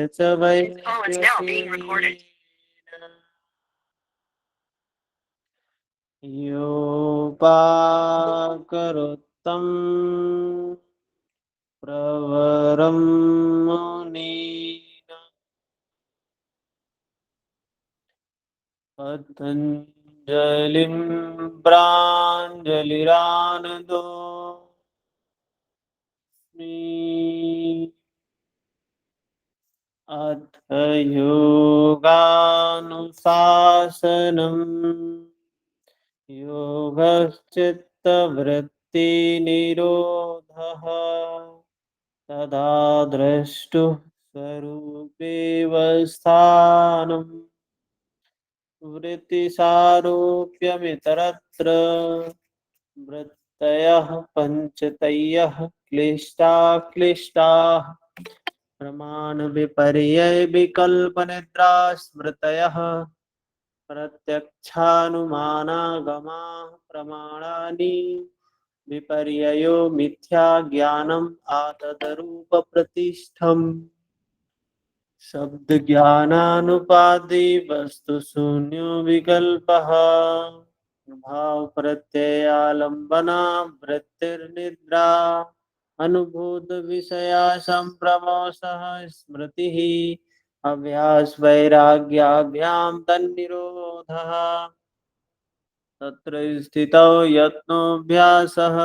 च वैश्यसेन योपाकरोत्तं प्रवरं मुनीन् पतञ्जलिं प्राञ्जलिरानदो अथ योगानुशासनम् योगश्चित्तवृत्तिनिरोधः तदा द्रष्टुः स्वरूपेऽवस्थानम् वृत्तिसारूप्यमितरत्र वृत्तयः पञ्चतयः क्लिष्टाः प्रमाणविपर्ययविकल्पनिद्रा स्मृतयः प्रत्यक्षानुमानागमाः प्रमाणानि विपर्ययो मिथ्या ज्ञानम् आतदरूपप्रतिष्ठम् शब्द ज्ञानानुपादि वस्तु शून्यो विकल्पः भाव प्रत्ययालंबना वृत्तिर्निद्रा अनुभूत विषया संप्रमोषः स्मृतिः अभ्यास वैराग्याभ्याम तन्निरोधः तत्र स्थितौ यत्नोऽभ्यासः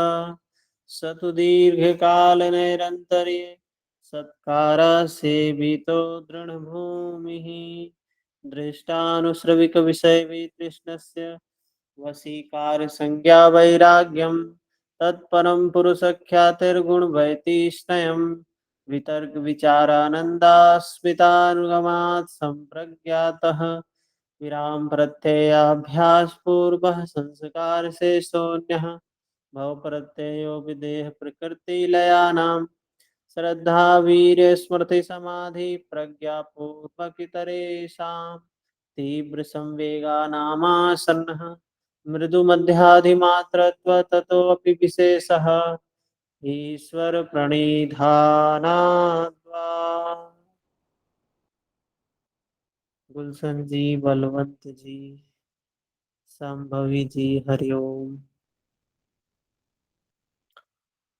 स तु दीर्घकालनैरन्तर्ये सत्कारसेवितो दृढभूमिः दृष्टानुश्रविकविषयवितृष्णस्य वशीकारसंज्ञा वैराग्यं तत्परं पुरुषख्यातिर्गुणवैतिष्ण्यं वितर्कविचारानन्दास्मितानुगमात् सम्प्रज्ञातः विराम प्रत्ययाभ्यास पूर्वः संस्कार से शून्यः भव प्रत्ययो विदेह प्रकृति लयानां श्रद्धा वीर्य स्मृति समाधि प्रज्ञा पूर्वक इतरेषां तीव्र संवेगानामासन्नः मृदु मध्याधिमात्रत्व ततोऽपि विशेषः ईश्वर प्रणिधानाद्वा। गुलशन जी, बलवंत जी, संभवी जी, हरिओम।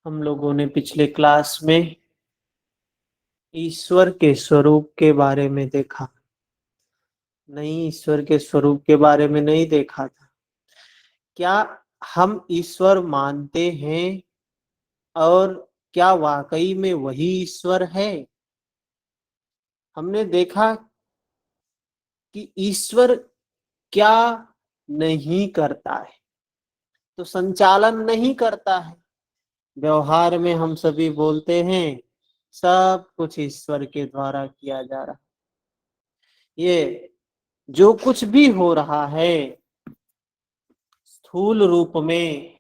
हम लोगों ने पिछले क्लास में ईश्वर के स्वरूप के बारे में देखा, नहीं ईश्वर के स्वरूप के बारे में नहीं देखा था। क्या हम ईश्वर मानते हैं और क्या वाकई में वही ईश्वर है? हमने देखा कि ईश्वर क्या नहीं करता है, तो संचालन नहीं करता है। व्यवहार में हम सभी बोलते हैं सब कुछ ईश्वर के द्वारा किया जा रहा है। ये जो कुछ भी हो रहा है स्थूल रूप में,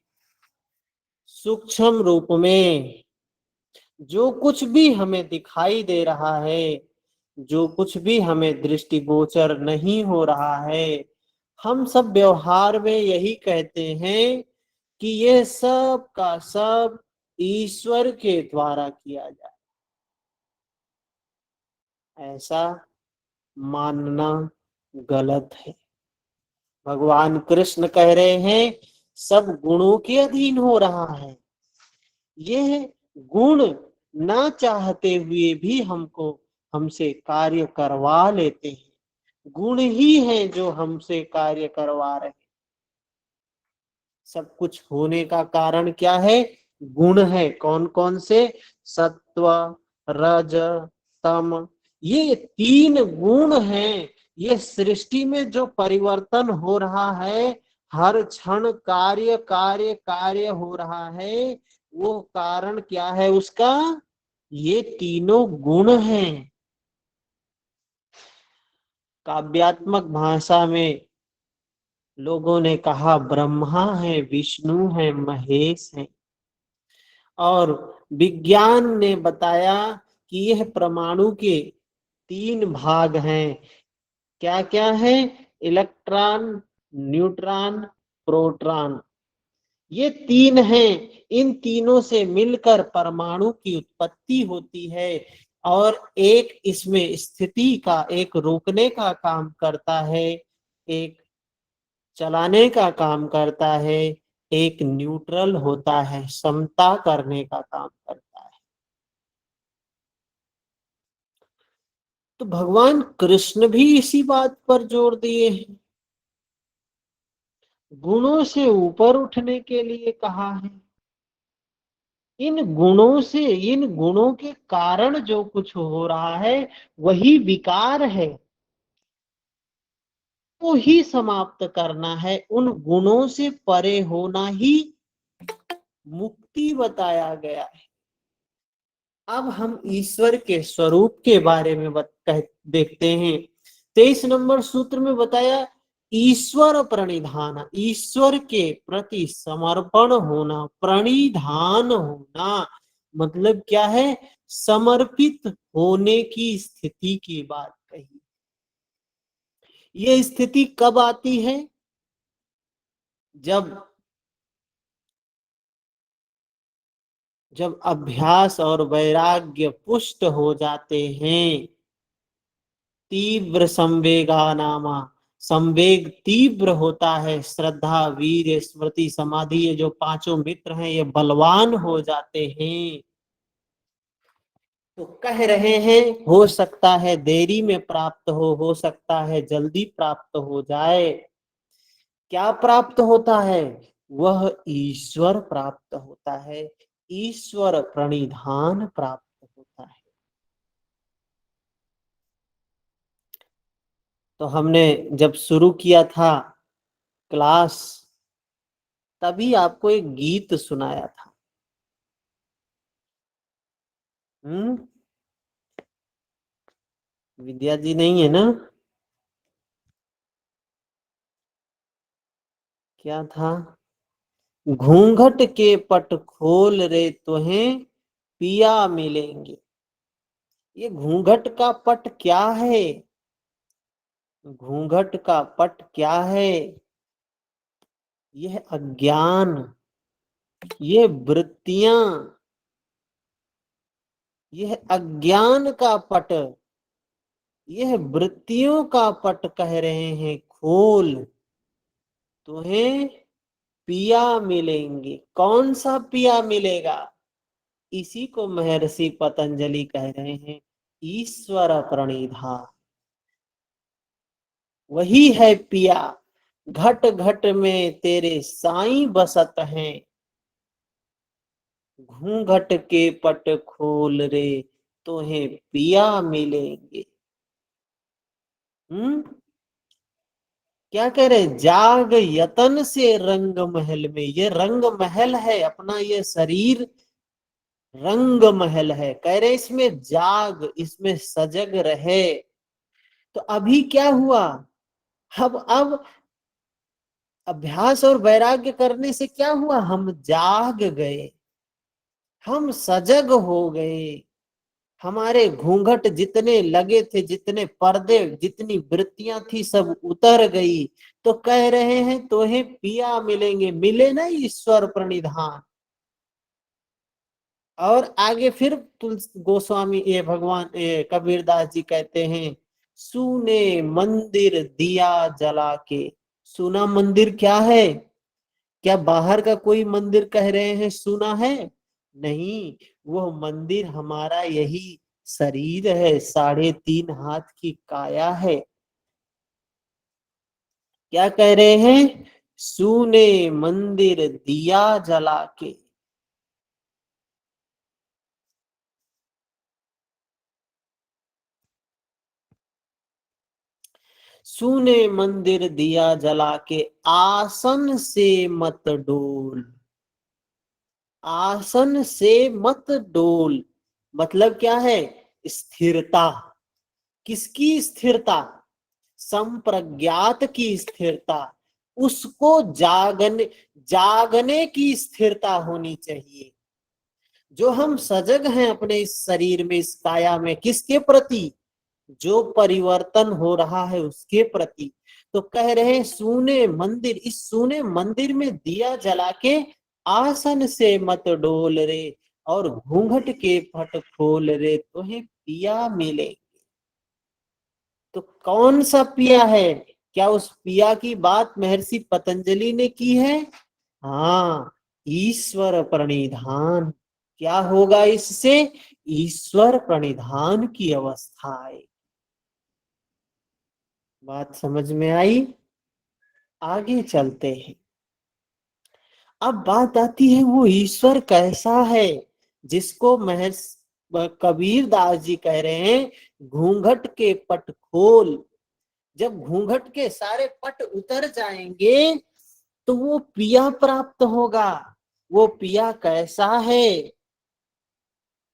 सूक्ष्म रूप में, जो कुछ भी हमें दिखाई दे रहा है, जो कुछ भी हमें दृष्टिगोचर नहीं हो रहा है, हम सब व्यवहार में यही कहते हैं कि ये सब का सब ईश्वर के द्वारा किया जाए। ऐसा मानना गलत है। भगवान कृष्ण कह रहे हैं सब गुणों के अधीन हो रहा है। यह गुण ना चाहते हुए भी हमसे कार्य करवा लेते हैं। गुण ही है जो हमसे कार्य करवा रहे हैं। सब कुछ होने का कारण क्या है? गुण है। कौन कौन से? सत्व, रज, तम, ये तीन गुण हैं। ये सृष्टि में जो परिवर्तन हो रहा है, हर क्षण कार्य कार्य कार्य हो रहा है, वो कारण क्या है उसका? ये तीनों गुण हैं। काव्यात्मक भाषा में लोगों ने कहा ब्रह्मा है, विष्णु है, महेश है। और विज्ञान ने बताया कि यह परमाणु के तीन भाग हैं। क्या क्या है? Electron, neutron, proton. ये तीन हैं। इन तीनों से मिलकर परमाणु की उत्पत्ति होती है और एक इसमें स्थिति का, एक रोकने का काम करता है, एक चलाने का काम करता है, एक न्यूट्रल होता है, समता करने का काम करता है। तो भगवान कृष्ण भी इसी बात पर जोर दिए हैं, गुणों से ऊपर उठने के लिए कहा है। इन गुणों से, इन गुणों के कारण जो कुछ हो रहा है वही विकार है, वो ही समाप्त करना है। उन गुणों से परे होना ही मुक्ति बताया गया है। अब हम ईश्वर के स्वरूप के बारे में देखते हैं। 23 नंबर सूत्र में बताया ईश्वर प्रणिधान, ईश्वर के प्रति समर्पण होना, प्रणिधान होना मतलब क्या है, समर्पित होने की स्थिति की बात कही। यह स्थिति कब आती है? जब जब अभ्यास और वैराग्य पुष्ट हो जाते हैं। तीव्र संवेगा नामा, संवेग तीव्र होता है, श्रद्धा वीर स्मृति समाधि, ये जो पांचों मित्र हैं ये बलवान हो जाते हैं। तो कह रहे हैं हो सकता है देरी में प्राप्त हो सकता है जल्दी प्राप्त हो जाए। क्या प्राप्त होता है? वह ईश्वर प्राप्त होता है, ईश्वर प्रणिधान प्राप्त होता है। तो हमने जब शुरू किया था क्लास, तभी आपको एक गीत सुनाया था। विद्या जी नहीं है ना? क्या था? घूंघट के पट खोल रे तुहें पिया मिलेंगे। ये घूंघट का पट क्या है? घूंघट का पट क्या है? यह अज्ञान, ये वृत्तियां, यह अज्ञान का पट, यह वृत्तियों का पट कह रहे हैं खोल, तुम्हें पिया मिलेंगे। कौन सा पिया मिलेगा? इसी को महर्षि पतंजलि कह रहे हैं ईश्वर प्रणिधान। वही है पिया, घट घट में तेरे साईं बसत हैं, घूंघट के पट खोल रे तुम्हें पिया मिलेंगे। क्या कह रहे? जाग यतन से रंग महल में, ये रंग महल है अपना, ये शरीर रंग महल है। कह रहे इसमें जाग, इसमें सजग रहे। तो अभी क्या हुआ? अब अभ्यास और वैराग्य करने से क्या हुआ? हम जाग गए, हम सजग हो गए। हमारे घूंघट जितने लगे थे, जितने पर्दे, जितनी वृत्तियां थी सब उतर गई। तो कह रहे हैं तोहे पिया मिलेंगे, मिले ना ईश्वर प्रणिधान। और आगे फिर गोस्वामी ये भगवान कबीरदास जी कहते हैं सुने मंदिर दिया जला के। सुना मंदिर क्या है? क्या बाहर का कोई मंदिर कह रहे हैं सुना है? नहीं, वो मंदिर हमारा यही शरीर है, 3.5 हाथ की काया है। क्या कह रहे हैं? सुने मंदिर दिया जला के। सुने मंदिर दिया जला के, आसन से मत डोल, आसन से मत डोल। मतलब क्या है? स्थिरता। किसकी स्थिरता? संप्रज्ञात की स्थिरता। उसको जागने की स्थिरता होनी चाहिए। जो हम सजग हैं अपने इस शरीर में, इस काया में, किसके प्रति? जो परिवर्तन हो रहा है उसके प्रति। तो कह रहे हैं सूने मंदिर, इस सूने मंदिर में दिया जला के आसन से मत डोल रे, और घूंघट के पट खोल रे तुम्हें पिया मिलेंगे। तो कौन सा पिया है? क्या उस पिया की बात महर्षि पतंजलि ने की है? हाँ, ईश्वर प्रणिधान। क्या होगा इससे? ईश्वर प्रणिधान की अवस्था है। बात समझ में आई? आगे चलते हैं। अब बात आती है वो ईश्वर कैसा है जिसको महर्षि कबीर दास जी कह रहे हैं घूंघट के पट खोल। जब घूंघट के सारे पट उतर जाएंगे तो वो पिया प्राप्त होगा। वो पिया कैसा है?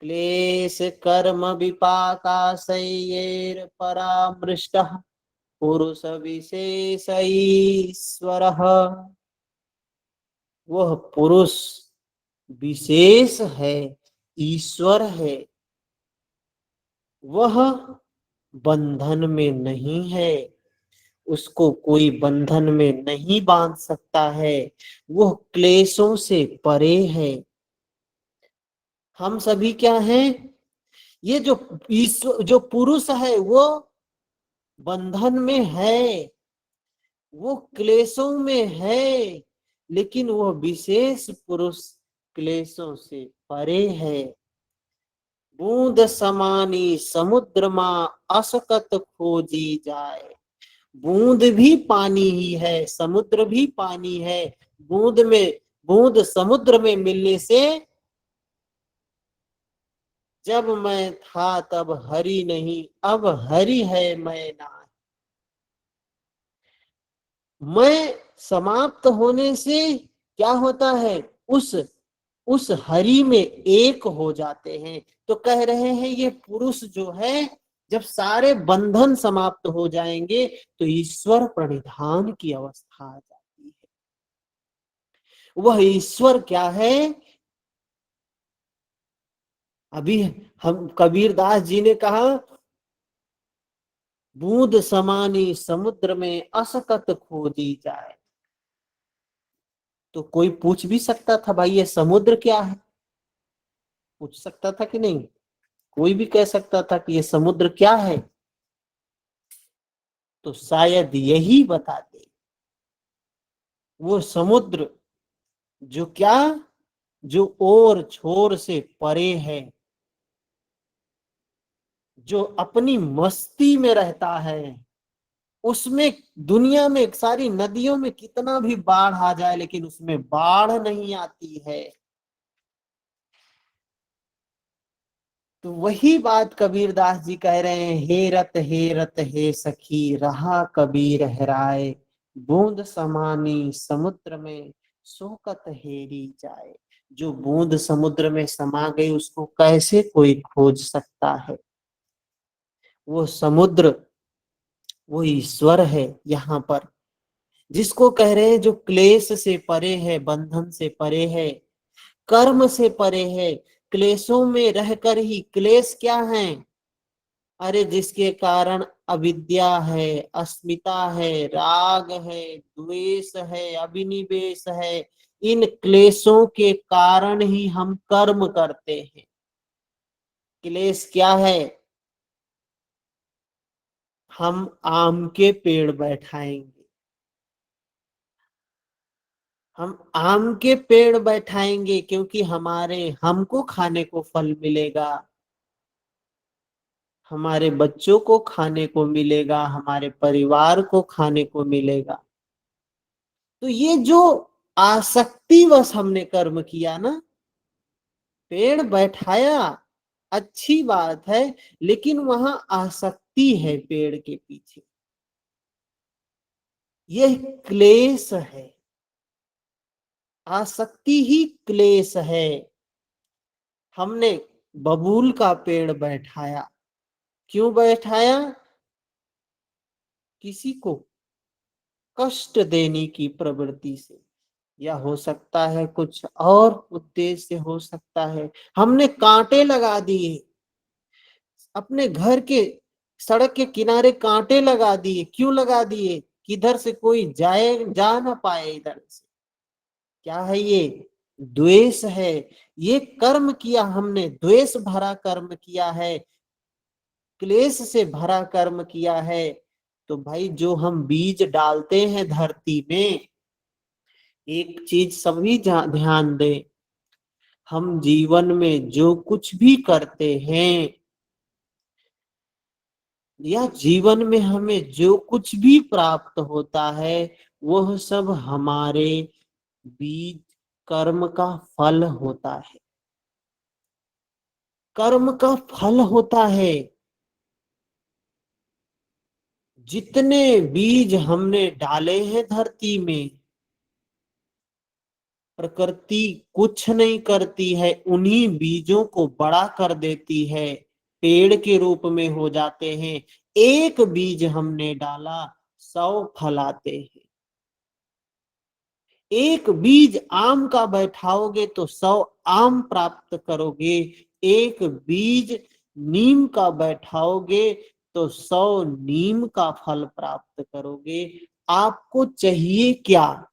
क्लेश कर्म विपाकाशयैर परामृष्टः पुरुष विशेष ईश्वर। वह पुरुष विशेष है, ईश्वर है। वह बंधन में नहीं है, उसको कोई बंधन में नहीं बांध सकता है। वह क्लेशों से परे है। हम सभी क्या हैं? ये जो ईश्वर जो पुरुष है वो बंधन में है, वो क्लेशों में है, लेकिन वह विशेष पुरुष क्लेशों से परे है। बूंद समानी समुद्र मां असकत खोजी जाए। बूंद भी पानी ही है, समुद्र भी पानी है। बूंद समुद्र में मिलने से जब मैं था तब हरि नहीं, अब हरि है मैं ना। मैं समाप्त होने से क्या होता है? उस हरि में एक हो जाते हैं। तो कह रहे हैं ये पुरुष जो है जब सारे बंधन समाप्त हो जाएंगे तो ईश्वर प्रणिधान की अवस्था आ जाती है। वह ईश्वर क्या है? अभी हम कबीर दास जी ने कहा बूंद समानी समुद्र में असकत खोदी जाए। तो कोई पूछ भी सकता था भाई ये समुद्र क्या है? पूछ सकता था कि नहीं? कोई भी कह सकता था कि ये समुद्र क्या है। तो शायद यही बता दे वो समुद्र जो क्या, जो ओर छोर से परे है, जो अपनी मस्ती में रहता है। उसमें दुनिया में सारी नदियों में कितना भी बाढ़ आ जाए लेकिन उसमें बाढ़ नहीं आती है। तो वही बात कबीरदास जी कह रहे हैं, हे रत हे सखी रहा कबीर हेराए। बूंद समानी समुद्र में सोकत हेरी जाए। जो बूंद समुद्र में समा गई उसको कैसे कोई खोज सकता है? वो समुद्र वो ईश्वर है यहाँ पर, जिसको कह रहे हैं जो क्लेश से परे है, बंधन से परे है, कर्म से परे है। क्लेशों में रहकर ही, क्लेश क्या है? अरे जिसके कारण अविद्या है, अस्मिता है, राग है, द्वेष है, अभिनिवेश है। इन क्लेशों के कारण ही हम कर्म करते हैं। क्लेश क्या है? हम आम के पेड़ बैठाएंगे, हम आम के पेड़ बैठाएंगे क्योंकि हमको खाने को फल मिलेगा, हमारे बच्चों को खाने को मिलेगा, हमारे परिवार को खाने को मिलेगा। तो ये जो आसक्तिवश हमने कर्म किया ना, पेड़ बैठाया अच्छी बात है, लेकिन वहां आसक्ति है पेड़ के पीछे। यह क्लेश है, आसक्ति ही क्लेश है। हमने बबूल का पेड़ बैठाया, क्यों बैठाया? किसी को कष्ट देने की प्रवृत्ति से, या हो सकता है कुछ और उद्देश्य हो सकता है। हमने कांटे लगा दिए अपने घर के, सड़क के किनारे कांटे लगा दिए। क्यों लगा दिए? किधर से कोई जा ना पाए इधर से। क्या है ये? द्वेष है। ये कर्म किया हमने, द्वेष भरा कर्म किया है। क्लेश से भरा कर्म किया है। तो भाई जो हम बीज डालते हैं धरती में, एक चीज सभी ध्यान दें, हम जीवन में जो कुछ भी करते हैं या जीवन में हमें जो कुछ भी प्राप्त होता है, वह सब हमारे बीज कर्म का फल होता है, कर्म का फल होता है। जितने बीज हमने डाले हैं धरती में, प्रकृति कुछ नहीं करती है, उन्हीं बीजों को बड़ा कर देती है, पेड़ के रूप में हो जाते हैं। एक बीज हमने डाला, 100 फल आते हैं। एक बीज आम का बैठाओगे तो 100 आम प्राप्त करोगे। एक बीज नीम का बैठाओगे तो 100 नीम का फल प्राप्त करोगे। आपको चाहिए क्या?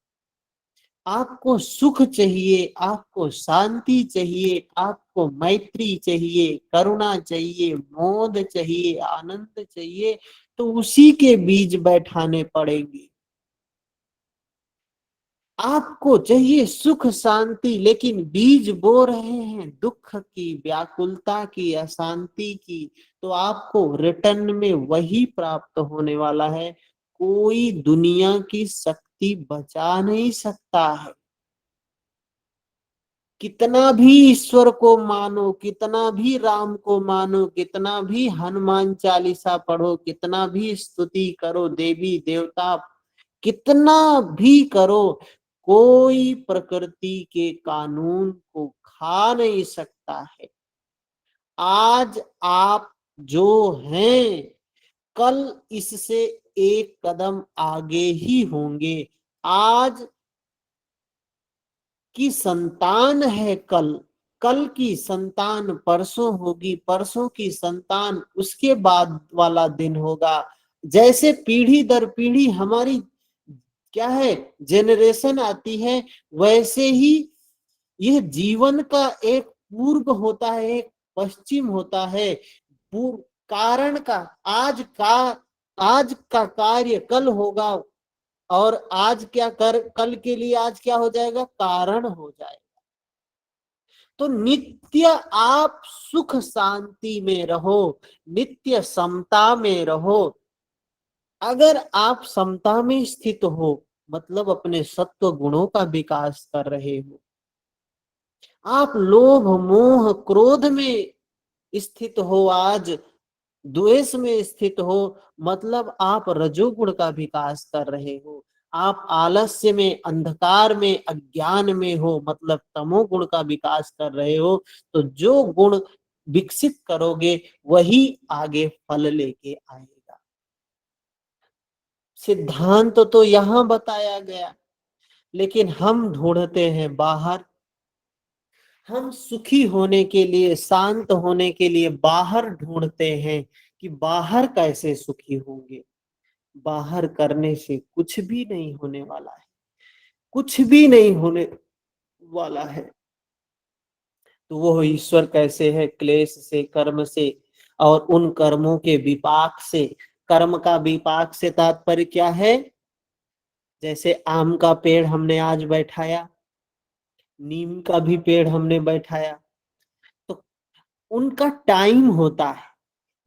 आपको सुख चाहिए, आपको शांति चाहिए, आपको मैत्री चाहिए, करुणा चाहिए, मोद चाहिए, आनंद चाहिए, तो उसी के बीज बैठाने पड़ेंगे। आपको चाहिए सुख शांति, लेकिन बीज बो रहे हैं दुख की, व्याकुलता की, अशांति की, तो आपको रिटर्न में वही प्राप्त होने वाला है। कोई दुनिया की शक्ति बचा नहीं सकता है। कितना भी ईश्वर को मानो, कितना भी राम को मानो, कितना भी हनुमान चालीसा पढ़ो, कितना भी स्तुति करो, देवी देवता कितना भी करो, कोई प्रकृति के कानून को खा नहीं सकता है। आज आप जो हैं, कल इससे एक कदम आगे ही होंगे। आज की संतान है कल, कल की संतान परसों होगी, परसों की संतान उसके बाद वाला दिन होगा। जैसे पीढ़ी दर पीढ़ी हमारी क्या है, जेनरेशन आती है, वैसे ही यह जीवन का एक पूर्व होता है, एक पश्चिम होता है। पूर्व कारण का, आज का कार्य कल होगा, और आज क्या कर, कल के लिए आज क्या हो जाएगा, कारण हो जाएगा। तो नित्य आप सुख शांति में रहो, नित्य समता में रहो। अगर आप समता में स्थित हो, मतलब अपने सत्व गुणों का विकास कर रहे हो। आप लोभ मोह क्रोध में स्थित हो, आज द्वेष में स्थित हो, मतलब आप रजोगुण का विकास कर रहे हो। आप आलस्य में, अंधकार में, अज्ञान में हो, मतलब तमोगुण का विकास कर रहे हो। तो जो गुण विकसित करोगे वही आगे फल लेके आएगा। सिद्धांत तो यहां बताया गया, लेकिन हम ढूंढते हैं बाहर। हम सुखी होने के लिए, शांत होने के लिए बाहर ढूंढते हैं कि बाहर कैसे सुखी होंगे। बाहर करने से कुछ भी नहीं होने वाला है, कुछ भी नहीं होने वाला है। तो वो ईश्वर कैसे है? क्लेश से, कर्म से, और उन कर्मों के विपाक से। कर्म का विपाक से तात्पर्य क्या है? जैसे आम का पेड़ हमने आज बैठाया, नीम का भी पेड़ हमने बैठाया, तो उनका टाइम होता है।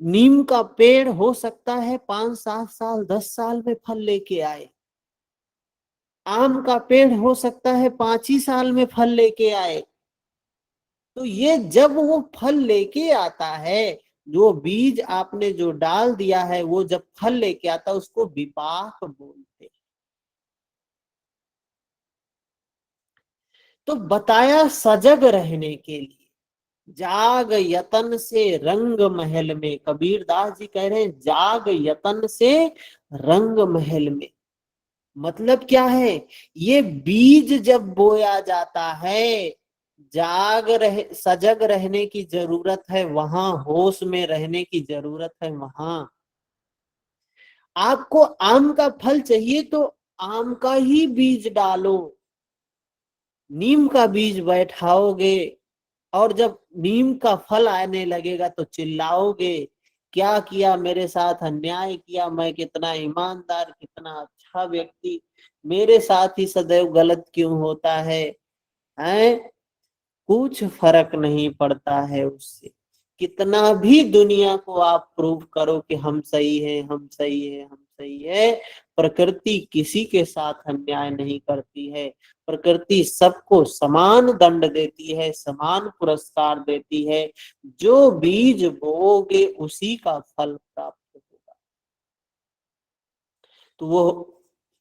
नीम का पेड़ हो सकता है 5-7 साल, 10 साल में फल लेके आए। आम का पेड़ हो सकता है 5 ही साल में फल लेके आए। तो ये जब वो फल लेके आता है, जो बीज आपने जो डाल दिया है, वो जब फल लेके आता है, उसको विपाक बोलते हैं। तो बताया सजग रहने के लिए, जाग यतन से रंग महल में। कबीर दास जी कह रहे हैं, जाग यतन से रंग महल में। मतलब क्या है? ये बीज जब बोया जाता है, सजग रहने की जरूरत है वहां, होश में रहने की जरूरत है वहां। आपको आम का फल चाहिए तो आम का ही बीज डालो, नीम का बीज बैठाओगे, और जब नीम का फल आने लगेगा तो चिल्लाओगे क्या किया, मेरे साथ अन्याय किया, मैं कितना ईमानदार, कितना अच्छा व्यक्ति, मेरे साथ ही सदैव गलत क्यों होता है? कुछ फर्क नहीं पड़ता है उससे। कितना भी दुनिया को आप प्रूव करो कि हम सही हैं, हम सही हैं, हम सही है, प्रकृति किसी के साथ अन्याय नहीं करती है। प्रकृति सबको समान दंड देती है, समान पुरस्कार देती है। जो बीज बोओगे उसी का फल प्राप्त होगा। तो वो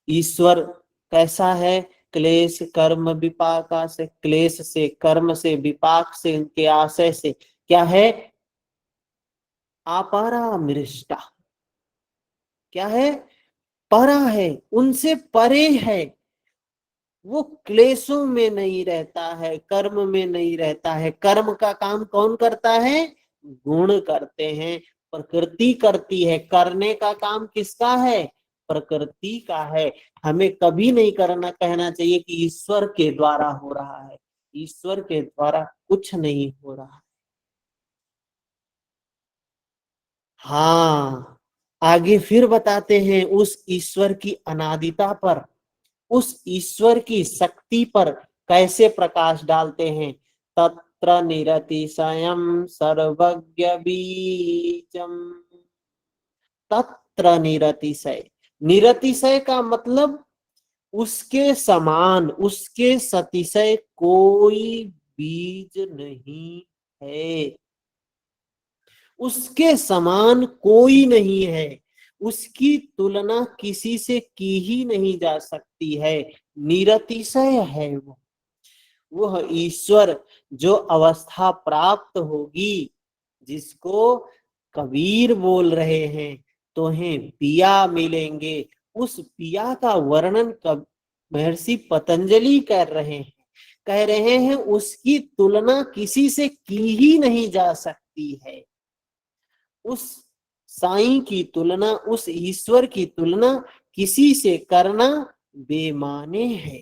ईश्वर कैसा है? क्लेश कर्म विपाका से, क्लेश से, कर्म से, विपाक से, इनके आशय से क्या है? अपारा मृष्टा। क्या है? परा है, उनसे परे है। वो क्लेशों में नहीं रहता है, कर्म में नहीं रहता है। कर्म का काम कौन करता है? गुण करते हैं, प्रकृति करती है। करने का काम किसका है? प्रकृति का है। हमें कभी नहीं करना कहना चाहिए कि ईश्वर के द्वारा हो रहा है। ईश्वर के द्वारा कुछ नहीं हो रहा। हाँ, आगे फिर बताते हैं उस ईश्वर की अनादिता पर, उस ईश्वर की शक्ति पर कैसे प्रकाश डालते हैं। तत्र निरतिशयम् सर्वज्ञ बीजम। तत्र निरतिशय, निरतिशय का मतलब उसके समान, उसके सतिशय कोई बीज नहीं है। उसके समान कोई नहीं है, उसकी तुलना किसी से की ही नहीं जा सकती है। निरतिशय है वो। वह ईश्वर जो अवस्था प्राप्त होगी, जिसको कबीर बोल रहे हैं, तुम्हें पिया मिलेंगे, उस पिया का वर्णन महर्षि पतंजलि कर रहे हैं। कह रहे हैं उसकी तुलना किसी से की ही नहीं जा सकती है। उस साईं की तुलना, उस ईश्वर की तुलना किसी से करना बेमाने है।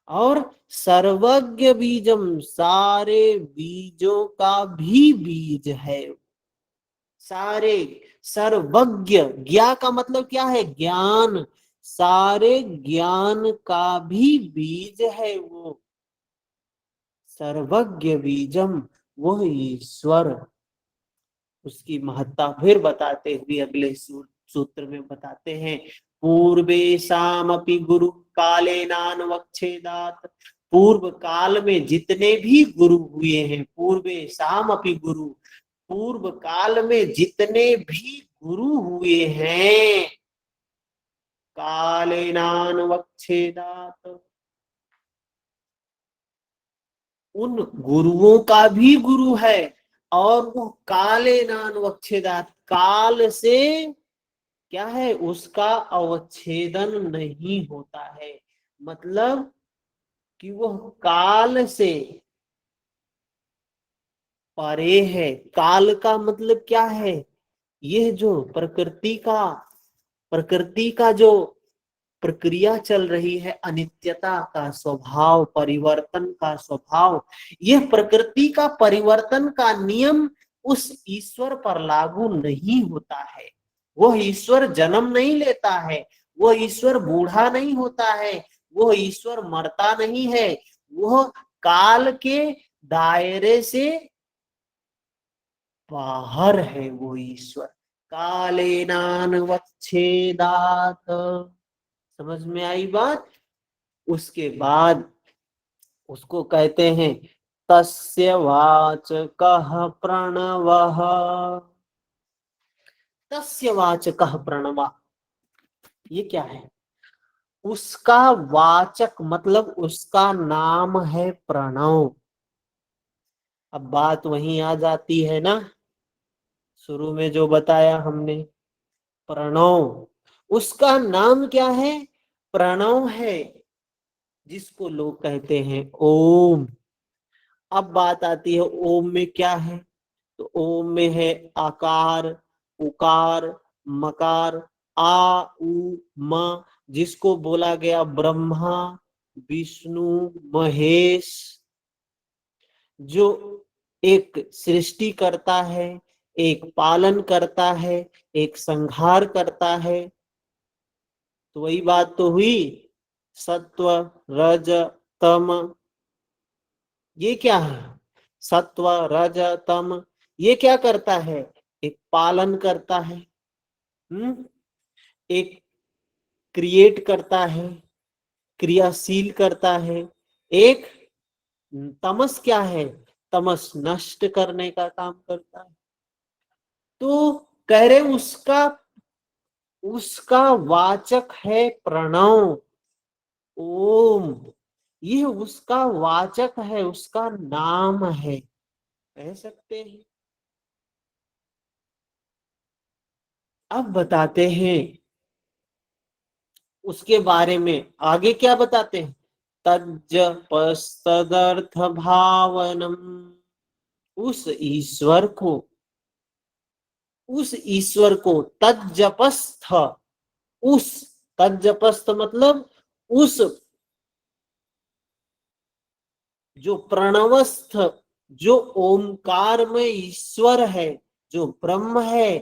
और सर्वज्ञ बीजम, सारे बीजों का भी बीज है। सारे, सर्वज्ञ, ज्ञा का मतलब क्या है? ज्ञान। सारे ज्ञान का भी बीज है वो। सर्वज्ञ बीजम, वो ईश्वर। उसकी महत्ता फिर बताते हुए अगले सूत्र में बताते हैं। पूर्वेशामपि गुरु काले नानवच्छेदात। पूर्व काल में जितने भी गुरु हुए हैं, पूर्वेशामपि गुरु, पूर्व काल में जितने भी गुरु हुए हैं, काले नानवच्छेदात, उन गुरुओं का भी गुरु है। और वो काले नानवच्छेदात, काल से क्या है? उसका अवच्छेदन नहीं होता है। मतलब कि वह काल से परे है। काल का मतलब क्या है? यह जो प्रकृति का जो प्रक्रिया चल रही है, अनित्यता का स्वभाव, परिवर्तन का स्वभाव, यह प्रकृति का परिवर्तन का नियम उस ईश्वर पर लागू नहीं होता है। वह ईश्वर जन्म नहीं लेता है, वह ईश्वर बूढ़ा नहीं होता है, वह ईश्वर मरता नहीं है। वह काल के दायरे से बाहर है वो ईश्वर। कालेनानवच्छेदात। समझ में आई बात? उसके बाद उसको कहते हैं तस्य वाचकः प्रणवः। तस्य वाचकः प्रणवः, ये क्या है? उसका वाचक मतलब उसका नाम है प्रणव। अब बात वहीं आ जाती है ना, शुरू में जो बताया हमने, प्रणव। उसका नाम क्या है? प्रणव है, जिसको लोग कहते हैं ओम। अब बात आती है ओम में क्या है? तो ओम में है आकार, उकार, मकार, आ उ म, जिसको बोला गया ब्रह्मा, विष्णु, महेश। जो एक सृष्टि करता है, एक पालन करता है, एक संहार करता है। तो वही बात तो हुई, सत्व रज तम, ये क्या है? सत्व रज तम, ये क्या करता है? एक पालन करता है, एक क्रिएट करता है, क्रियाशील करता है। एक तमस क्या है? तमस नष्ट करने का काम करता है। तो कह रहे उसका उसका वाचक है प्रणव, ओम। ये उसका वाचक है, उसका नाम है, कह सकते हैं। अब बताते हैं उसके बारे में, आगे क्या बताते हैं? तज्जपस्तदर्थ भावनम, उस ईश्वर को, उस ईश्वर को तज्जपस्थ, उस तज्जपस्थ मतलब उस जो प्रणवस्थ, जो ओमकार में ईश्वर है, जो ब्रह्म है,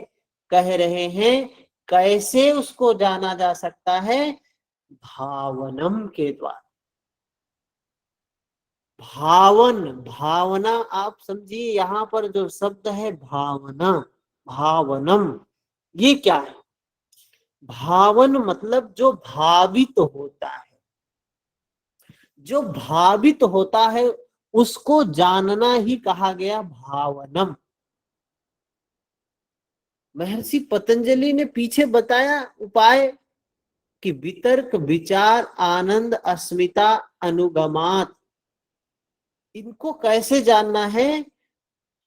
कह रहे हैं कैसे उसको जाना जा सकता है? भावनम के द्वारा। भावन, भावना, आप समझिए यहां पर जो शब्द है भावना, भावनम, ये क्या है? भावन मतलब जो भावित होता है, जो भावित होता है उसको जानना ही कहा गया भावनम। महर्षि पतंजलि ने पीछे बताया उपाय कि वितर्क विचार आनंद अस्मिता अनुगमात, इनको कैसे जानना है?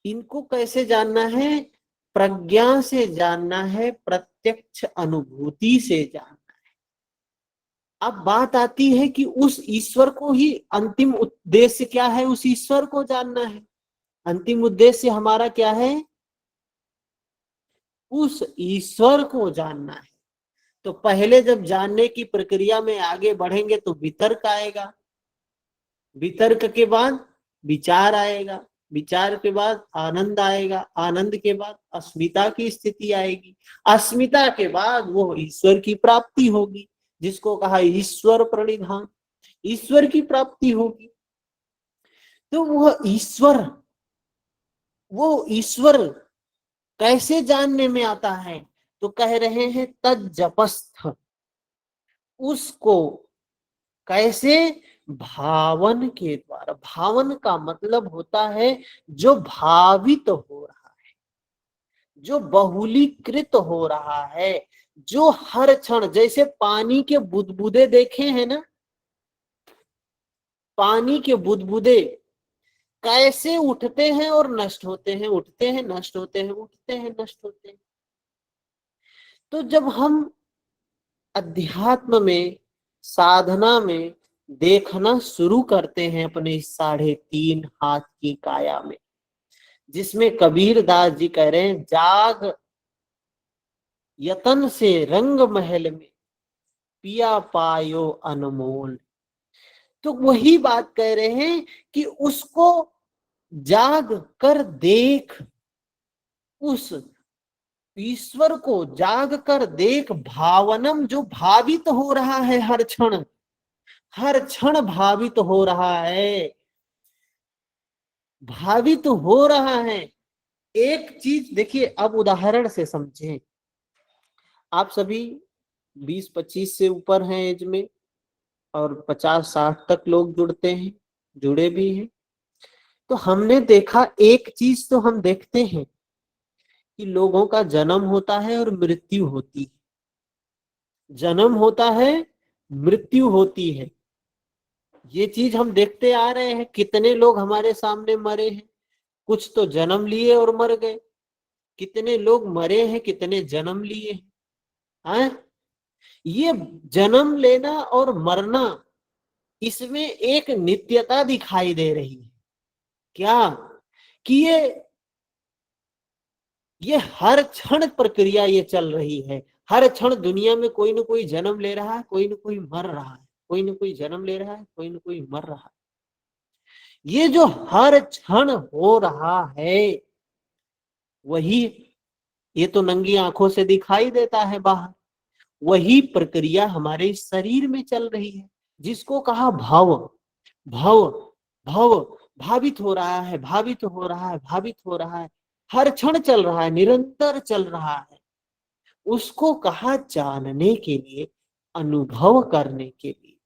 इनको कैसे जानना है? प्रज्ञा से जानना है, प्रत्यक्ष अनुभूति से जानना। अब बात आती है कि उस ईश्वर को ही, अंतिम उद्देश्य क्या है? उस ईश्वर को जानना है। अंतिम उद्देश्य हमारा क्या है? उस ईश्वर को जानना है। तो पहले जब जानने की प्रक्रिया में आगे बढ़ेंगे तो वितर्क आएगा, वितर्क के बाद विचार आएगा, विचार के बाद आनंद आएगा, आनंद के बाद अस्मिता की स्थिति आएगी, अस्मिता के बाद वो ईश्वर की प्राप्ति होगी, जिसको कहा ईश्वर प्रणिधान, ईश्वर की प्राप्ति होगी। तो वो ईश्वर कैसे जानने में आता है? तो कह रहे हैं तज्जपस्थ, उसको कैसे? भावन के द्वारा। भावन का मतलब होता है जो भावित हो रहा है, जो बहुलीकृत हो रहा है, जो हर क्षण, जैसे पानी के बुदबुदे देखे हैं ना, पानी के बुदबुदे कैसे उठते हैं और नष्ट होते हैं, उठते हैं नष्ट होते हैं, उठते हैं नष्ट होते हैं। तो जब हम अध्यात्म में, साधना में देखना शुरू करते हैं अपने 3.5 हाथ की काया में, जिसमें कबीर दास जी कह रहे हैं जाग यतन से रंग महल में पिया पायो अनमोल। तो वही बात कह रहे हैं कि उसको जाग कर देख, उस ईश्वर को जाग कर देख, भावनम, जो भावित हो रहा है हर क्षण, हर क्षण भावित हो रहा है, भावित हो रहा है। एक चीज देखिए, अब उदाहरण से समझें। आप सभी 20-25 से ऊपर हैं एज में, और 50-60 तक लोग जुड़ते हैं, जुड़े भी हैं। तो हमने देखा, एक चीज तो हम देखते हैं कि लोगों का जन्म होता है और मृत्यु होती है, जन्म होता है, मृत्यु होती है। ये चीज हम देखते आ रहे हैं, कितने लोग हमारे सामने मरे हैं, कुछ तो जन्म लिए और मर गए, कितने लोग मरे हैं, कितने जन्म लिए हैं। ये जन्म लेना और मरना, इसमें एक नित्यता दिखाई दे रही है क्या? कि ये हर क्षण प्रक्रिया ये चल रही है, हर क्षण दुनिया में कोई ना कोई जन्म ले रहा है, कोई ना कोई मर रहा है, कोई ना कोई जन्म ले रहा है, कोई ना कोई मर रहा है। ये जो हर क्षण हो रहा है वही, ये तो नंगी आंखों से दिखाई देता है बाहर, वही प्रक्रिया हमारे शरीर में चल रही है, जिसको कहा भाव। भाव, भाव, भावित हो रहा है, भावित हो रहा है, भावित हो रहा है, हर क्षण चल रहा है, निरंतर चल रहा है। उसको कहा जानने के लिए, अनुभव करने के लिए।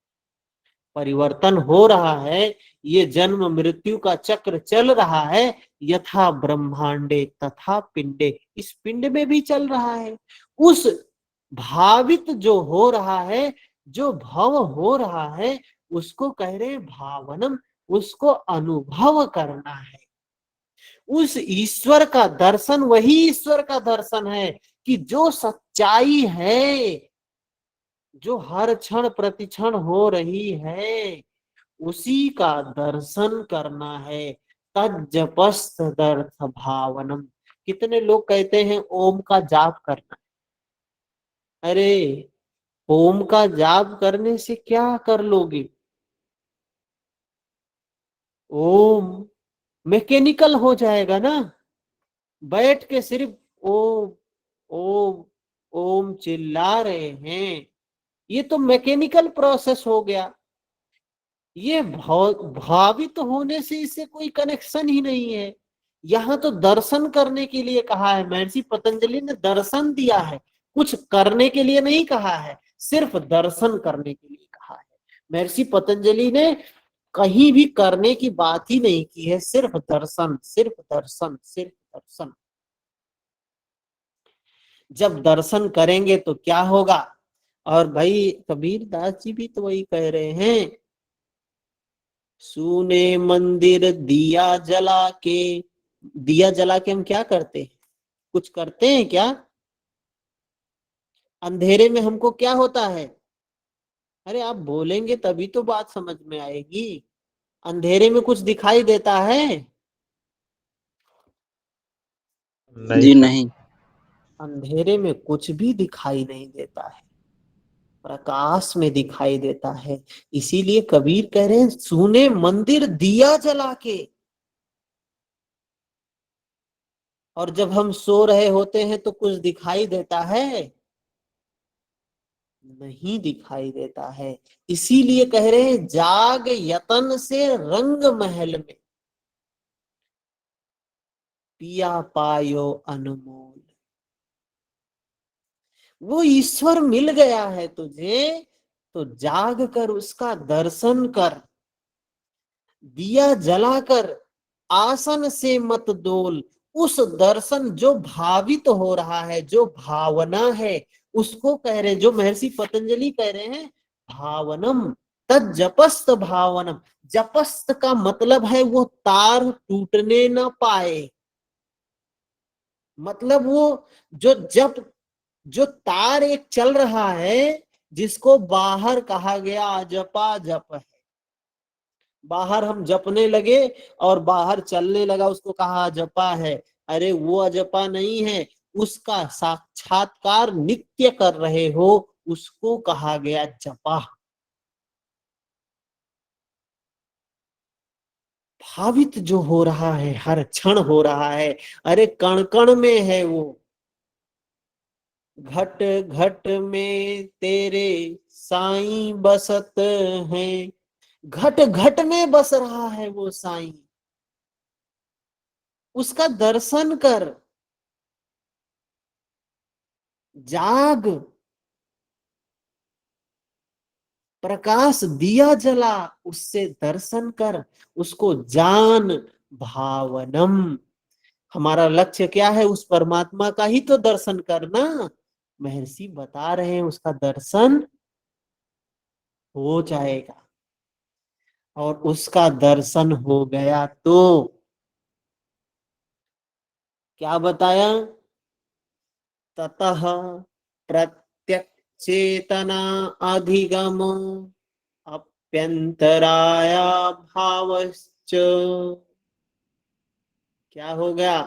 परिवर्तन हो रहा है, ये जन्म मृत्यु का चक्र चल रहा है, यथा ब्रह्मांडे तथा पिंडे, इस पिंड में भी चल रहा है। उस भावित जो हो रहा है, जो भव हो रहा है, उसको कह रहे भावनम, उसको अनुभव करना है। उस ईश्वर का दर्शन वही ईश्वर का दर्शन है कि जो सच्चाई है, जो हर क्षण प्रतिक्षण हो रही है, उसी का दर्शन करना है। तज्जपस्त दर्थ भावनम। कितने लोग कहते हैं ओम का जाप करना। अरे, ओम का जाप करने से क्या कर लोगे? ओम मैकेनिकल हो जाएगा ना। बैठ के सिर्फ ओम, ओम, ओम चिल्ला रहे हैं, ये तो मैकेनिकल प्रोसेस हो गया। ये भावित होने से इससे कोई कनेक्शन ही नहीं है। यहाँ तो दर्शन करने के लिए कहा है, महर्षि पतंजलि ने दर्शन दिया है, कुछ करने के लिए नहीं कहा है, सिर्फ दर्शन करने के लिए कहा है। महर्षि पतंजलि ने कहीं भी करने की बात ही नहीं की है, सिर्फ दर्शन, सिर्फ दर्शन, सिर्फ दर्शन। जब दर्शन करेंगे तो क्या होगा? और भाई कबीर दास जी भी तो वही कह रहे हैं, सूने मंदिर दिया जला के। दिया जला के हम क्या करते हैं? कुछ करते हैं क्या? अंधेरे में हमको क्या होता है? अरे आप बोलेंगे तभी तो बात समझ में आएगी। अंधेरे में कुछ दिखाई देता है? जी नहीं। अंधेरे में कुछ भी दिखाई नहीं देता है, प्रकाश में दिखाई देता है। इसीलिए कबीर कह रहे हैं, सूने मंदिर दिया जला के। और जब हम सो रहे होते हैं तो कुछ दिखाई देता है? नहीं दिखाई देता है। इसीलिए कह रहे हैं, जाग यतन से रंग महल में पिया पायो अनमोल। वो ईश्वर मिल गया है तुझे, तो जाग कर उसका दर्शन कर। दिया जलाकर आसन से मत डोल। उस दर्शन जो भावित हो रहा है, जो भावना है, उसको कह रहे हैं, जो महर्षि पतंजलि कह रहे हैं, भावनम तज्जपस्त भावनम। जपस्त का मतलब है वो तार टूटने ना पाए। मतलब वो जो जप, जो तार एक चल रहा है, जिसको बाहर कहा गया अजपा जप है। बाहर हम जपने लगे और बाहर चलने लगा, उसको कहा अजपा है। अरे वो अजपा नहीं है, उसका साक्षात्कार नित्य कर रहे हो, उसको कहा गया जपा। भावित जो हो रहा है, हर क्षण हो रहा है, अरे कण कण में है वो। घट घट में तेरे साईं बसत हैं। घट घट में बस रहा है वो साईं, उसका दर्शन कर। जाग, प्रकाश दिया जला, उससे दर्शन कर, उसको जान। भावनम, हमारा लक्ष्य क्या है? उस परमात्मा का ही तो दर्शन करना। महर्षि बता रहे हैं, उसका दर्शन हो जाएगा। और उसका दर्शन हो गया तो क्या बताया? ततः प्रत्यक चेतना अधिगम अप्यंतराया भावश्च। क्या हो गया?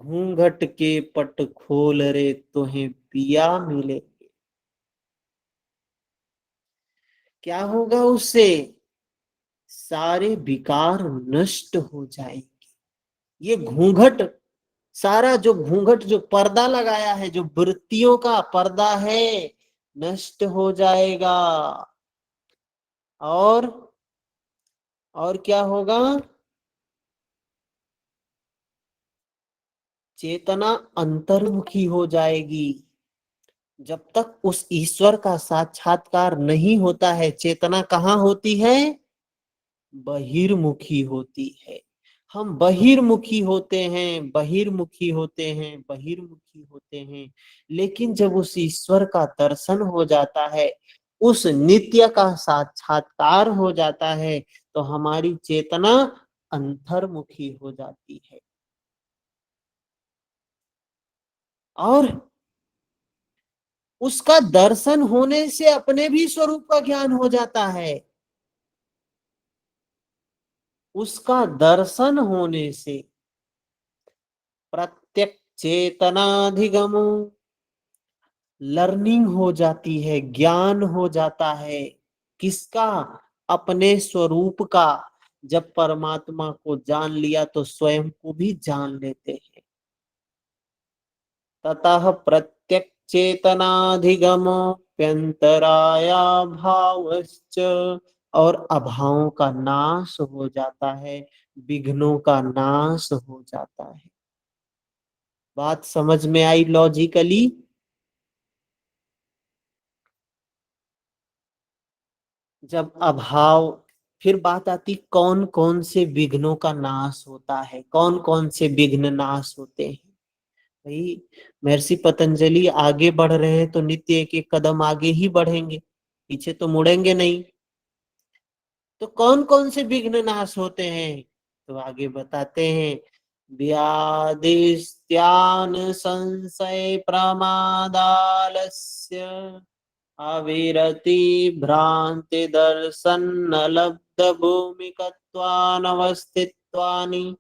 घूंघट के पट खोल रे तुम्हें पिया मिले। क्या होगा उससे? सारे विकार नष्ट हो जाएंगे। ये घूंघट, सारा जो घूंघट, जो पर्दा लगाया है, जो वृत्तियों का पर्दा है, नष्ट हो जाएगा। और और क्या होगा? चेतना अंतर्मुखी हो जाएगी। जब तक उस ईश्वर का साक्षात्कार नहीं होता है, चेतना कहाँ होती है? बहिर्मुखी होती है। हम बहिर्मुखी होते हैं, बहिर्मुखी होते हैं, बहिर्मुखी होते हैं। लेकिन जब उस ईश्वर का दर्शन हो जाता है, उस नित्य का साक्षात्कार हो जाता है, तो हमारी चेतना अंतर्मुखी हो जाती है। और उसका दर्शन होने से अपने भी स्वरूप का ज्ञान हो जाता है। उसका दर्शन होने से प्रत्यक्ष चेतनाधिगम, लर्निंग हो जाती है, ज्ञान हो जाता है। किसका? अपने स्वरूप का। जब परमात्मा को जान लिया तो स्वयं को भी जान लेते हैं। ततः प्रत्यक्ष चेतनाधिगमप्यंतराया भावश्च, और अभावों का नाश हो जाता है, विघ्नों का नाश हो जाता है। बात समझ में आई लॉजिकली? जब अभाव, फिर बात आती कौन कौन से विघ्नों का नाश होता है, कौन कौन से विघ्न नाश होते हैं। भाई, महर्षि पतंजलि आगे बढ़ रहे हैं तो नित्य एक एक कदम आगे ही बढ़ेंगे, पीछे तो मुड़ेंगे नहीं। तो कौन कौन से विघ्न नाश होते हैं? तो आगे बताते हैं, व्याधिस्त्यान संशय प्रमादालस्य, अविरति भ्रांति दर्शन न लब्ध भूमिकत्वानवस्थित्वानि,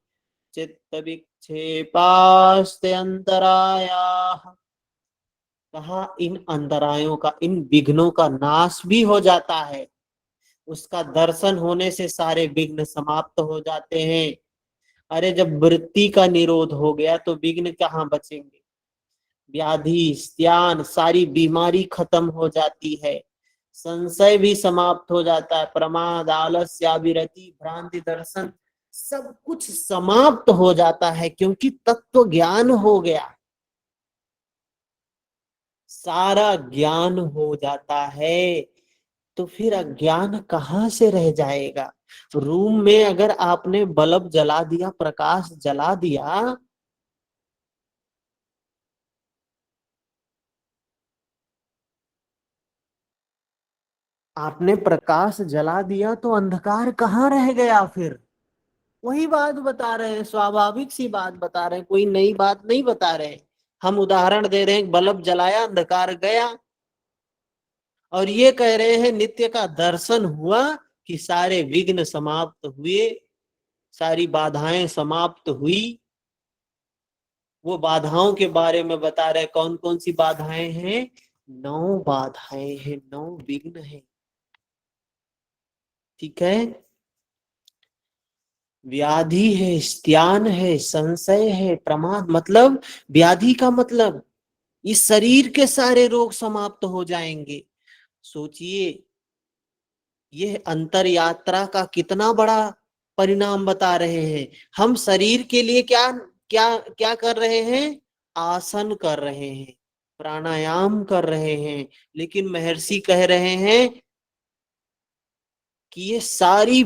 चित्त विक्षेपास्ते अंतरायाः। कहा इन अंतरायों का, इन विघ्नों का नाश भी हो जाता है। उसका दर्शन होने से सारे विघ्न समाप्त हो जाते हैं। अरे जब वृत्ति का निरोध हो गया तो विघ्न कहाँ बचेंगे? व्याधि स्त्यान, सारी बीमारी खत्म हो जाती है, संशय भी समाप्त हो जाता है, प्रमाद आलस्य विरति भ्रांति दर्शन, सब कुछ समाप्त हो जाता है, क्योंकि तत्व ज्ञान हो गया। सारा ज्ञान हो जाता है, तो फिर अज्ञान कहाँ से रह जाएगा? रूम में अगर आपने बल्ब जला दिया, प्रकाश जला दिया, आपने प्रकाश जला दिया तो अंधकार कहाँ रह गया फिर? वही बात बता रहे हैं, स्वाभाविक सी बात बता रहे हैं, कोई नई बात नहीं बता रहे हैं। हम उदाहरण दे रहे हैं, बल्ब जलाया अंधकार गया, और ये कह रहे हैं नित्य का दर्शन हुआ कि सारे विघ्न समाप्त हुए, सारी बाधाएं समाप्त हुई। वो बाधाओं के बारे में बता रहे, कौन कौन सी बाधाएं हैं? 9 बाधाएं हैं, 9 विघ्न हैं। ठीक है। व्याधि है, स्त्यान है, संशय है, प्रमाद, मतलब व्याधि का मतलब इस शरीर के सारे रोग समाप्त हो जाएंगे। सोचिए, यह अंतर यात्रा का कितना बड़ा परिणाम बता रहे हैं। हम शरीर के लिए क्या क्या क्या कर रहे हैं? आसन कर रहे हैं, प्राणायाम कर रहे हैं, लेकिन महर्षि कह रहे हैं कि ये सारी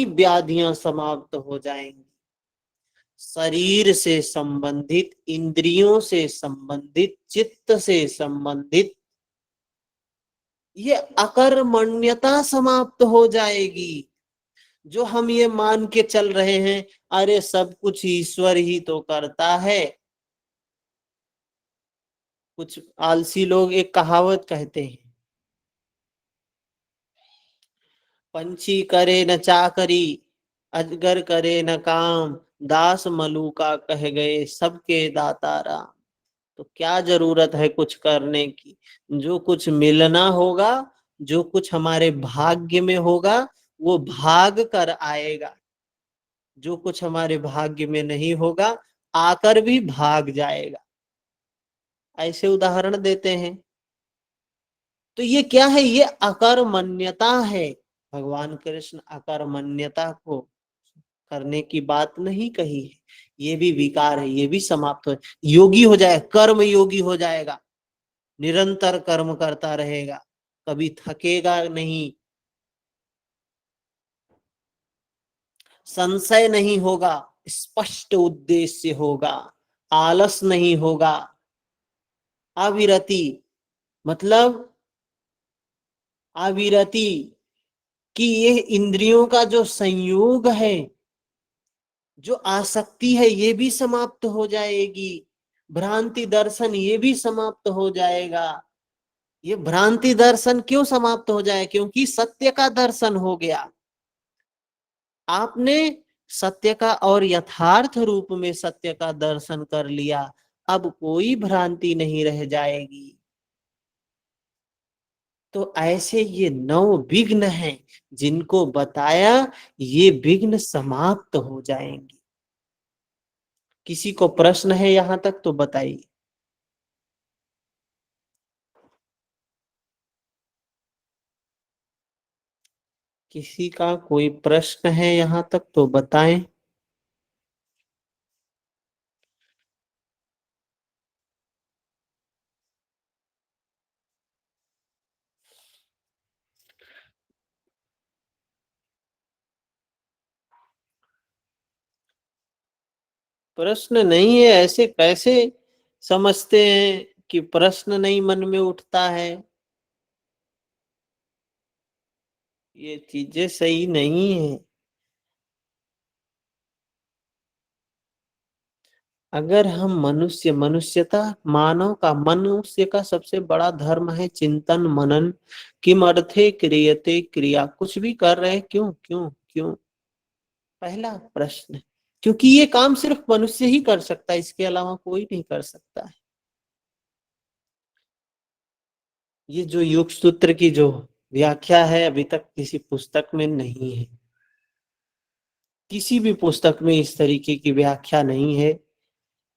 व्याधियां समाप्त हो जाएंगी। शरीर से संबंधित, इंद्रियों से संबंधित, चित्त से संबंधित ये अकर्मण्यता समाप्त हो जाएगी। जो हम ये मान के चल रहे हैं, अरे सब कुछ ईश्वर ही तो करता है। कुछ आलसी लोग एक कहावत कहते हैं, पंछी करे न चाकरी, अजगर करे न काम, दास मलूका कह गए सबके दाता राम। तो क्या जरूरत है कुछ करने की। जो कुछ मिलना होगा, जो कुछ हमारे भाग्य में होगा, वो भाग कर आएगा। जो कुछ हमारे भाग्य में नहीं होगा, आकर भी भाग जाएगा। ऐसे उदाहरण देते हैं। तो ये क्या है? ये अकर्मण्यता है। भगवान कृष्ण अकर्मण्यता को करने की बात नहीं कही है। ये भी विकार है, ये भी समाप्त हो, योगी हो जाए, कर्म योगी हो जाएगा, निरंतर कर्म करता रहेगा, कभी थकेगा नहीं, संशय नहीं होगा, स्पष्ट उद्देश्य होगा, आलस नहीं होगा, अविरति, मतलब अविरति कि ये इंद्रियों का जो संयोग है, जो आसक्ति है, ये भी समाप्त हो जाएगी। भ्रांति दर्शन ये भी समाप्त हो जाएगा। ये भ्रांति दर्शन क्यों समाप्त हो जाए? क्योंकि सत्य का दर्शन हो गया। आपने सत्य का और यथार्थ रूप में सत्य का दर्शन कर लिया, अब कोई भ्रांति नहीं रह जाएगी। तो ऐसे ये 9 विघ्न हैं जिनको बताया, ये विघ्न समाप्त हो जाएंगे। किसी को प्रश्न है यहां तक तो बताइए। किसी का कोई प्रश्न है यहां तक तो बताएं। प्रश्न नहीं है, ऐसे कैसे समझते हैं कि प्रश्न नहीं मन में उठता है? ये चीजें सही नहीं है। अगर हम मनुष्यता, मानव का, मनुष्य का सबसे बड़ा धर्म है चिंतन मनन। किम अर्थे क्रियते क्रिया, कुछ भी कर रहे हैं, क्यों क्यों क्यों? पहला प्रश्न। क्योंकि ये काम सिर्फ मनुष्य ही कर सकता है, इसके अलावा कोई नहीं कर सकता है। ये जो योग सूत्र की जो व्याख्या है, अभी तक किसी पुस्तक में नहीं है। किसी भी पुस्तक में इस तरीके की व्याख्या नहीं है।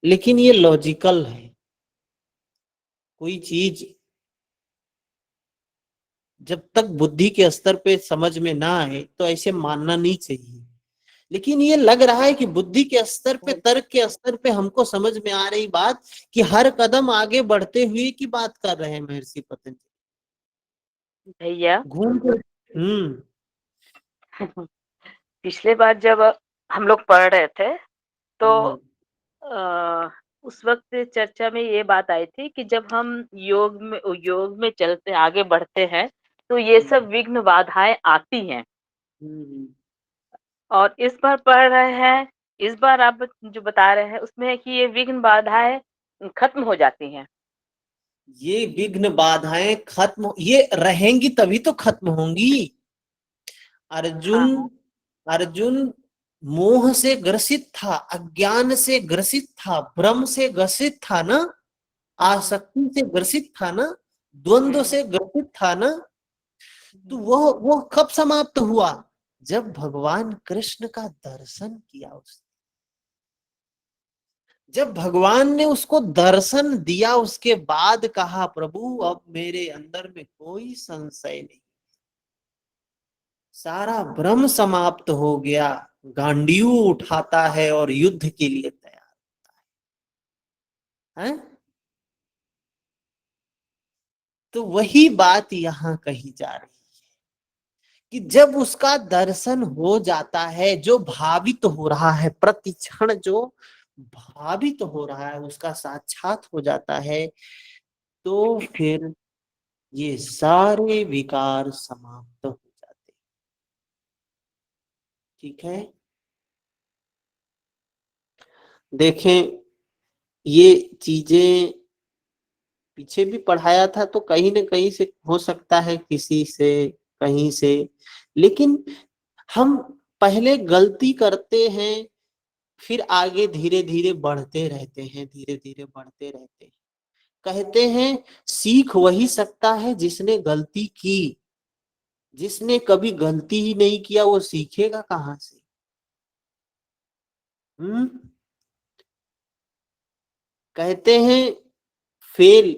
लेकिन ये लॉजिकल है। कोई चीज जब तक बुद्धि के स्तर पे समझ में ना आए तो ऐसे मानना नहीं चाहिए। लेकिन ये लग रहा है कि बुद्धि के स्तर पे, तर्क के स्तर पे हमको समझ में आ रही बात कि हर कदम आगे बढ़ते हुए की बात कर रहे हैं महर्षि पतंजलि। भैया घूम के पिछले बार जब हम लोग पढ़ रहे थे तो हम्म उस वक्त चर्चा में ये बात आई थी कि जब हम योग में चलते आगे बढ़ते हैं तो ये सब विघ्न बाधाएं आती हैं। हम्म। और इस बार पढ़ रहे हैं, इस बार आप जो बता रहे हैं उसमें है कि ये विघ्न बाधाएं खत्म हो जाती हैं। ये विघ्न बाधाएं खत्म, ये रहेंगी तभी तो खत्म होंगी। अर्जुन, हाँ। अर्जुन मोह से ग्रसित था, अज्ञान से ग्रसित था, भ्रम से ग्रसित था ना, आसक्ति से ग्रसित था ना, द्वंद्व से ग्रसित था ना। तो वो कब समाप्त हुआ? जब भगवान कृष्ण का दर्शन किया उसने। जब भगवान ने उसको दर्शन दिया, उसके बाद कहा प्रभु अब मेरे अंदर में कोई संशय नहीं, सारा भ्रम समाप्त हो गया। गांडीव उठाता है और युद्ध के लिए तैयार है। तो वही बात यहां कही जा रही है कि जब उसका दर्शन हो जाता है, जो भावित हो रहा है प्रति क्षण, जो भावित हो रहा है उसका साक्षात हो जाता है, तो फिर ये सारे विकार समाप्त हो जाते हैं। ठीक है, देखें ये चीजें पीछे भी पढ़ाया था, तो कहीं ना कहीं से हो सकता है, किसी से कहीं से। लेकिन हम पहले गलती करते हैं, फिर आगे धीरे धीरे बढ़ते रहते हैं, धीरे धीरे बढ़ते रहते हैं। कहते हैं सीख वही सकता है जिसने गलती की। जिसने कभी गलती ही नहीं किया वो सीखेगा कहां से? कहते हैं फेल,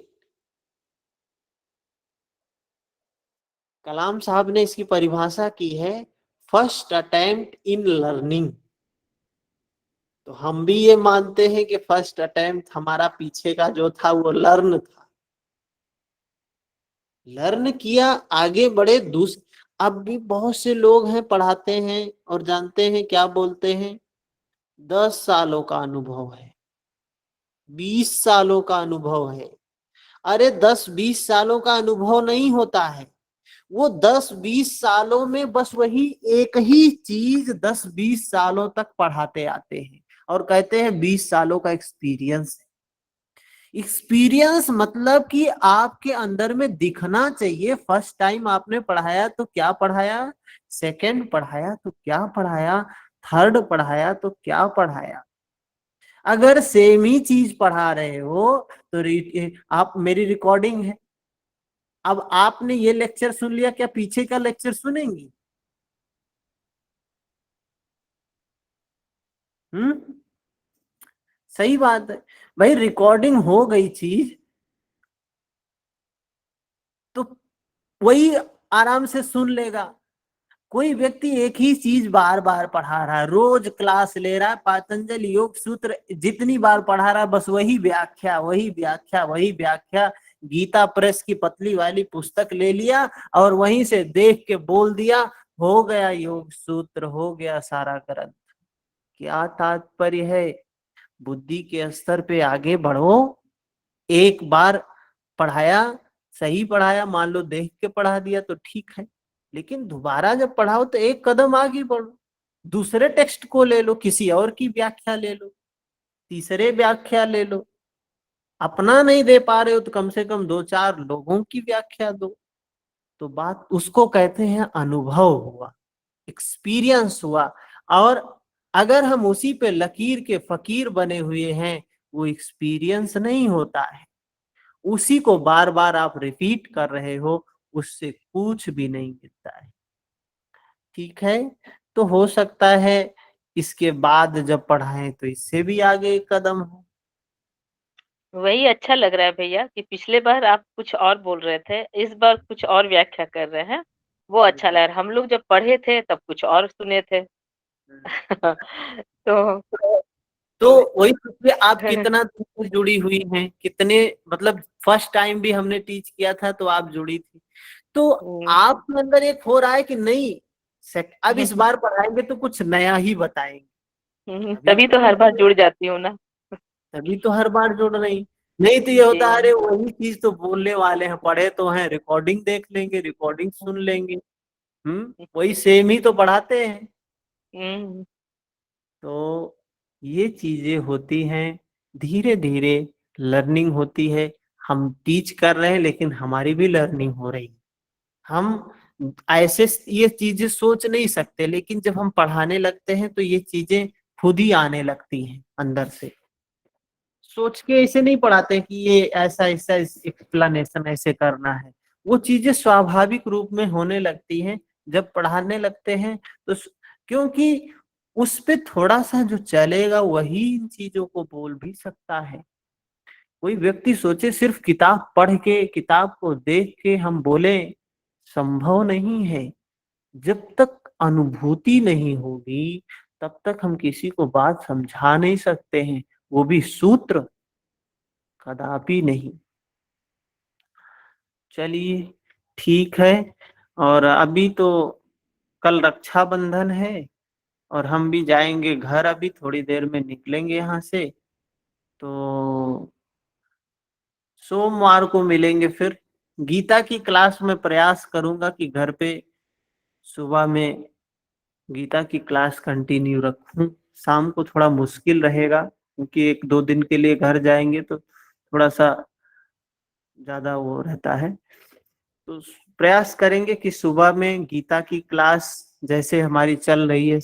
कलाम साहब ने इसकी परिभाषा की है फर्स्ट अटेम्प्ट इन लर्निंग। तो हम भी ये मानते हैं कि फर्स्ट अटेम्प्ट हमारा पीछे का जो था वो लर्न था, लर्न किया, आगे बढ़े। अब भी बहुत से लोग हैं पढ़ाते हैं और जानते हैं क्या बोलते हैं, 10 सालों का अनुभव है, 20 सालों का अनुभव है। अरे 10-20 सालों का अनुभव नहीं होता है, वो 10-20 सालों में बस वही एक ही चीज 10-20 सालों तक पढ़ाते आते हैं और कहते हैं 20 सालों का एक्सपीरियंस है। एक्सपीरियंस मतलब कि आपके अंदर में दिखना चाहिए। फर्स्ट टाइम आपने पढ़ाया तो क्या पढ़ाया, सेकंड पढ़ाया तो क्या पढ़ाया, थर्ड पढ़ाया तो क्या पढ़ाया। अगर सेम ही चीज पढ़ा रहे हो तो आप, मेरी रिकॉर्डिंग है, अब आपने ये लेक्चर सुन लिया, क्या पीछे का लेक्चर सुनेंगी? सही बात है भाई, रिकॉर्डिंग हो गई चीज तो वही आराम से सुन लेगा। कोई व्यक्ति एक ही चीज बार बार पढ़ा रहा है, रोज क्लास ले रहा है, पतंजलि योग सूत्र जितनी बार पढ़ा रहा है बस वही व्याख्या वही व्याख्या वही व्याख्या। गीता प्रेस की पतली वाली पुस्तक ले लिया और वहीं से देख के बोल दिया, हो गया योग सूत्र, हो गया सारा ग्रंथ। क्या तात्पर्य है? बुद्धि के स्तर पे आगे बढ़ो। एक बार पढ़ाया, सही पढ़ाया, मान लो देख के पढ़ा दिया तो ठीक है, लेकिन दोबारा जब पढ़ाओ तो एक कदम आगे बढ़ो, दूसरे टेक्स्ट को ले लो, किसी और की व्याख्या ले लो, तीसरे व्याख्या ले लो। अपना नहीं दे पा रहे हो तो कम से कम 2-4 लोगों की व्याख्या दो। तो बात उसको कहते हैं अनुभव हुआ, एक्सपीरियंस हुआ। और अगर हम उसी पे लकीर के फकीर बने हुए हैं, वो एक्सपीरियंस नहीं होता है। उसी को बार बार आप रिपीट कर रहे हो, उससे कुछ भी नहीं मिलता है। ठीक है, तो हो सकता है इसके बाद जब पढ़ाएं तो इससे भी आगे एक कदम हो। वही अच्छा लग रहा है भैया कि पिछले बार आप कुछ और बोल रहे थे, इस बार कुछ और व्याख्या कर रहे हैं, वो अच्छा लग रहा है। हम लोग जब पढ़े थे तब कुछ और सुने थे। तो तो वही सोचिए आप कितना दूर जुड़ी हुई हैं, कितने, मतलब फर्स्ट टाइम भी हमने टीच किया था तो आप जुड़ी थी, तो आपके अंदर एक हो रहा है कि नहीं अब इस बार पढ़ाएंगे तो कुछ नया ही बताएंगे। तभी तो हर बार जुड़ जाती हूँ ना। तभी तो हर बार जुड़ रही, नहीं तो ये होता है अरे वही चीज तो बोलने वाले हैं, पढ़े तो हैं, रिकॉर्डिंग देख लेंगे, रिकॉर्डिंग सुन लेंगे। वही सेम ही तो पढ़ाते हैं। तो ये चीजें होती हैं, धीरे धीरे लर्निंग होती है। हम टीच कर रहे हैं लेकिन हमारी भी लर्निंग हो रही है। हम ऐसे ये चीजें सोच नहीं सकते, लेकिन जब हम पढ़ाने लगते हैं तो ये चीजें खुद ही आने लगती हैं अंदर से। सोच के ऐसे नहीं पढ़ाते कि ये ऐसा ऐसा एक्सप्लेनेशन ऐसे करना है, वो चीजें स्वाभाविक रूप में होने लगती हैं जब पढ़ाने लगते हैं। तो क्योंकि उस पे थोड़ा सा जो चलेगा वही इन चीजों को बोल भी सकता है। कोई व्यक्ति सोचे सिर्फ किताब पढ़ के, किताब को देख के हम बोले, संभव नहीं है। जब तक अनुभूति नहीं होगी तब तक हम किसी को बात समझा नहीं सकते हैं, वो भी सूत्र, कदापि नहीं। चलिए ठीक है, और अभी तो कल रक्षाबंधन है और हम भी जाएंगे घर, अभी थोड़ी देर में निकलेंगे यहाँ से। तो सोमवार को मिलेंगे फिर। गीता की क्लास में प्रयास करूंगा कि घर पे सुबह में गीता की क्लास कंटिन्यू रखूं। शाम को थोड़ा मुश्किल रहेगा क्योंकि 1-2 दिन के लिए घर जाएंगे तो थोड़ा सा ज्यादा वो रहता है। तो प्रयास करेंगे कि सुबह में गीता की क्लास जैसे हमारी चल रही है